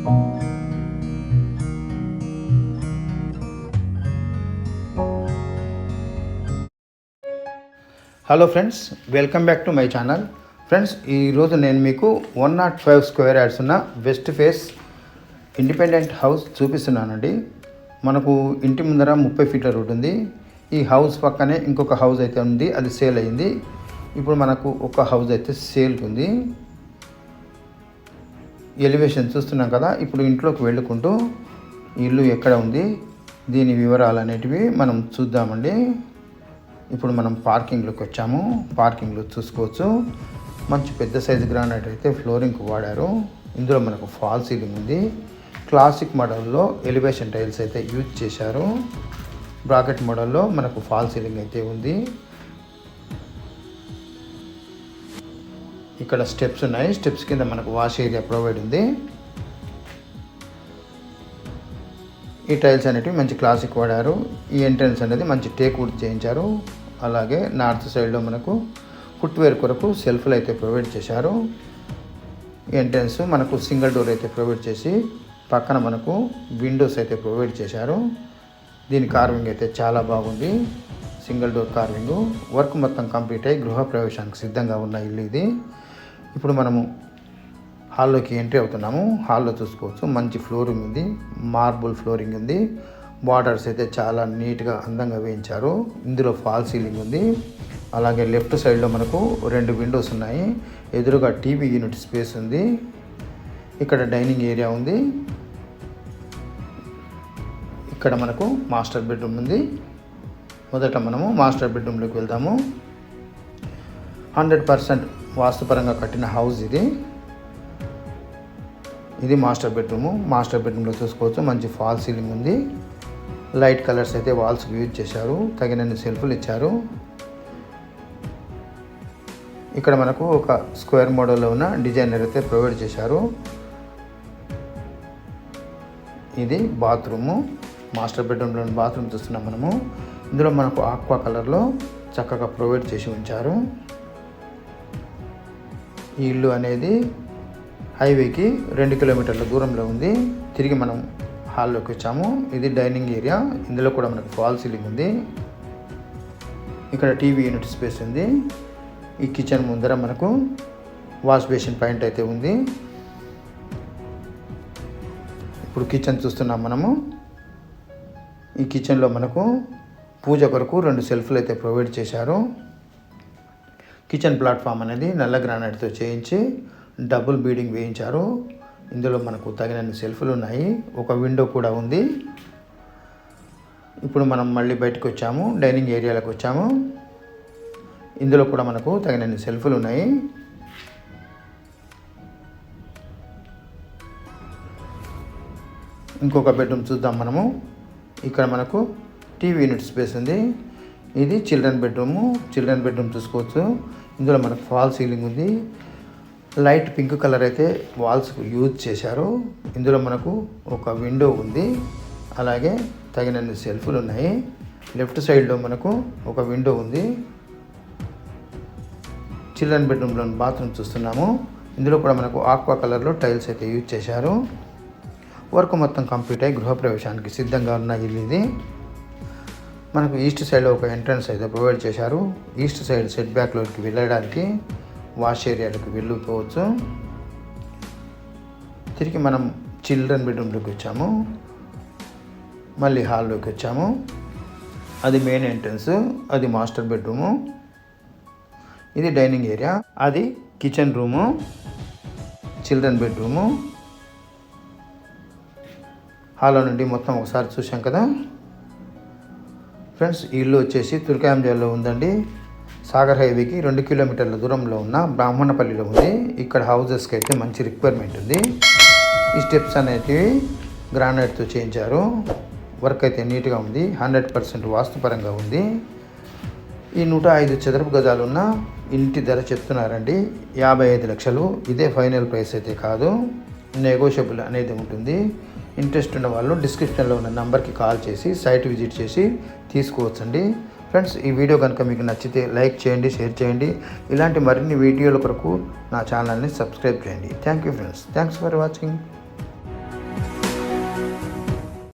Hello friends, welcome back to my channel. Friends, ఈరోజు నేను మీకు 105 స్క్వేర్ యార్డ్స్ ఉన్న వెస్ట్ ఫేస్ ఇండిపెండెంట్ హౌస్ చూపిస్తున్నానండి. మనకు ఇంటి ముందర 30 ఫీట్ల రోడ్ ఉంది. ఈ హౌస్ పక్కనే ఇంకొక హౌస్ అయితే ఉంది, అది సేల్ అయింది. ఇప్పుడు మనకు ఒక హౌస్ అయితే సేల్కి ఉంది. ఎలివేషన్ చూస్తున్నాం కదా. ఇప్పుడు ఇంట్లోకి వెళ్ళుకుంటూ ఇల్లు ఎక్కడ ఉంది, దీని వివరాలు అనేటివి మనం చూద్దామండి. ఇప్పుడు మనం పార్కింగ్లోకి వచ్చాము. పార్కింగ్లో చూసుకోవచ్చు, మంచి పెద్ద సైజు గ్రానైట్ అయితే ఫ్లోరింగ్కి వాడారు. ఇందులో మనకు ఫాల్ సీలింగ్ ఉంది. క్లాసిక్ మోడల్లో ఎలివేషన్ టైల్స్ అయితే యూజ్ చేశారు. బ్రాకెట్ మోడల్లో మనకు ఫాల్ సీలింగ్ అయితే ఉంది. ఇక్కడ స్టెప్స్ ఉన్నాయి. స్టెప్స్ కింద మనకు వాష్ ఏరియా ప్రొవైడ్ ఉంది. ఈ టైల్స్ అనేటివి మంచి క్లాసిక్ వాడారు. ఈ ఎంట్రన్స్ అనేది మంచి టేక్ వుడ్ చేయించారు. అలాగే నార్త్ సైడ్లో మనకు ఫుట్వేర్ కొరకు సెల్ఫ్లు అయితే ప్రొవైడ్ చేశారు. ఎంట్రన్స్ మనకు సింగిల్ డోర్ అయితే ప్రొవైడ్ చేసి పక్కన మనకు విండోస్ అయితే ప్రొవైడ్ చేశారు. దీని కార్వింగ్ అయితే చాలా బాగుంది. Single door carving. వర్క్ మొత్తం కంప్లీట్ అయ్యి గృహప్రవేశానికి సిద్ధంగా ఉన్న ఇల్లు ఇది. ఇప్పుడు మనము హాల్లోకి ఎంట్రీ అవుతున్నాము. హాల్లో చూసుకోవచ్చు, మంచి ఫ్లోరింగ్ ఉంది. మార్బుల్ ఫ్లోరింగ్ ఉంది. బార్డర్స్ అయితే చాలా నీట్గా అందంగా వేయించారు. ఇందులో ఫాల్ సీలింగ్ ఉంది. అలాగే లెఫ్ట్ సైడ్లో మనకు 2 విండోస్ ఉన్నాయి. ఎదురుగా టీవీ యూనిట్ స్పేస్ ఉంది. ఇక్కడ డైనింగ్ ఏరియా ఉంది. ఇక్కడ మనకు మాస్టర్ బెడ్రూమ్ ఉంది. మొదట మనము మాస్టర్ బెడ్రూమ్లోకి వెళ్దాము. 100% వాస్తుపరంగా కట్టిన హౌస్ ఇది. ఇది మాస్టర్ బెడ్రూము. మాస్టర్ బెడ్రూమ్లో చూసుకోవచ్చు, మంచి ఫాల్ సీలింగ్ ఉంది. లైట్ కలర్స్ అయితే వాల్స్కి యూజ్ చేశారు. తగినన్ని సెల్ఫ్లు ఇచ్చారు. ఇక్కడ మనకు ఒక స్క్వేర్ మోడల్లో ఉన్న డిజైనర్ అయితే ప్రొవైడ్ చేశారు. ఇది బాత్రూము. మాస్టర్ బెడ్రూమ్లోని బాత్రూమ్ చూస్తున్నాం మనము. ఇందులో మనకు ఆక్వా కలర్లో చక్కగా ప్రొవైడ్ చేసి ఉంచారు. ఈ ఇల్లు అనేది హైవేకి 2 కిలోమీటర్ల దూరంలో ఉంది. తిరిగి మనం హాల్లోకి వచ్చాము. ఇది డైనింగ్ ఏరియా. ఇందులో కూడా మనకు ఫాల్ సీలింగ్ ఉంది. ఇక్కడ టీవీ యూనిట్ స్పేస్ ఉంది. ఈ కిచెన్ ముందర మనకు వాష్ బేసిన్ పాయింట్ అయితే ఉంది. ఇప్పుడు కిచెన్ చూస్తున్నాం మనము. ఈ కిచెన్లో మనకు పూజ కొరకు 2 సెల్ఫ్లు అయితే ప్రొవైడ్ చేశారు. కిచెన్ ప్లాట్ఫామ్ అనేది నల్ల గ్రానైట్తో చేయించి డబుల్ బీడింగ్ వేయించారు. ఇందులో మనకు తగినన్ని సెల్ఫ్లు ఉన్నాయి. ఒక విండో కూడా ఉంది. ఇప్పుడు మనం మళ్ళీ బయటకు వచ్చాము. డైనింగ్ ఏరియాలోకి వచ్చాము. ఇందులో కూడా మనకు తగినన్ని సెల్ఫ్లు ఉన్నాయి. ఇంకొక బెడ్రూమ్ చూద్దాం మనము. ఇక్కడ మనకు టీవీ యూనిట్ స్పేస్ ఉంది. ఇది చిల్డ్రన్ బెడ్రూము. చిల్డ్రన్ బెడ్రూమ్ చూసుకోవచ్చు. ఇందులో మనకు ఫాల్ సీలింగ్ ఉంది. లైట్ పింక్ కలర్ అయితే వాల్స్కు యూజ్ చేశారు. ఇందులో మనకు ఒక విండో ఉంది. అలాగే తగినన్ని సెల్ఫ్లు ఉన్నాయి. లెఫ్ట్ సైడ్లో మనకు ఒక విండో ఉంది. చిల్డ్రన్ బెడ్రూమ్లోని బాత్రూమ్ చూస్తున్నాము. ఇందులో కూడా మనకు ఆక్వా కలర్లో టైల్స్ అయితే యూజ్ చేశారు. వర్క్ మొత్తం కంప్లీట్ అయ్యి గృహప్రవేశానికి సిద్ధంగా ఉన్న ఇల్లు ఇది. మనకు ఈస్ట్ సైడ్లో ఒక ఎంట్రన్స్ అయితే ప్రొవైడ్ చేశారు. ఈస్ట్ సైడ్ సెట్ బ్యాక్లోకి వెళ్ళడానికి వాష్ ఏరియాలకు వెళ్ళిపోవచ్చు. తిరిగి మనం చిల్డ్రన్ బెడ్రూమ్లోకి వచ్చాము. మళ్ళీ హాల్లోకి వచ్చాము. అది మెయిన్ ఎంట్రన్స్. అది మాస్టర్ బెడ్రూము. ఇది డైనింగ్ ఏరియా. అది కిచెన్ రూము. Children bedroom. హాల్లో నుండి మొత్తం ఒకసారి చూసాం కదా ఫ్రెండ్స్. ఈ ఇల్లు వచ్చేసి తుర్కాంజల్లో ఉందండి. సాగర్ హైవేకి 2 కిలోమీటర్ల దూరంలో ఉన్న బ్రాహ్మణపల్లిలో ఉంది. ఇక్కడ హౌజెస్కి అయితే మంచి రిక్వైర్మెంట్ ఉంది. ఈ స్టెప్స్ అనేటివి గ్రానైట్తో చేయించారు. వర్క్ అయితే నీట్గా ఉంది. 100% వాస్తుపరంగా ఉంది. ఈ 105 చదరపు గజాలు ఉన్న ఇంటి ధర చెప్తున్నారండి 55 లక్షలు. ఇదే ఫైనల్ ప్రైస్ అయితే కాదు, నెగోషియబుల్ అనేది ఉంటుంది. ఇంట్రెస్ట్ ఉన్న వాళ్ళు డిస్క్రిప్షన్లో ఉన్న నెంబర్కి కాల్ చేసి సైట్ విజిట్ చేసి తీసుకోవచ్చండి. ఫ్రెండ్స్, ఈ వీడియో కనుక మీకు నచ్చితే లైక్ చేయండి, షేర్ చేయండి. ఇలాంటి మరిన్ని వీడియోల కొరకు నా ఛానల్ని సబ్స్క్రైబ్ చేయండి. Thank you friends. Thanks for watching.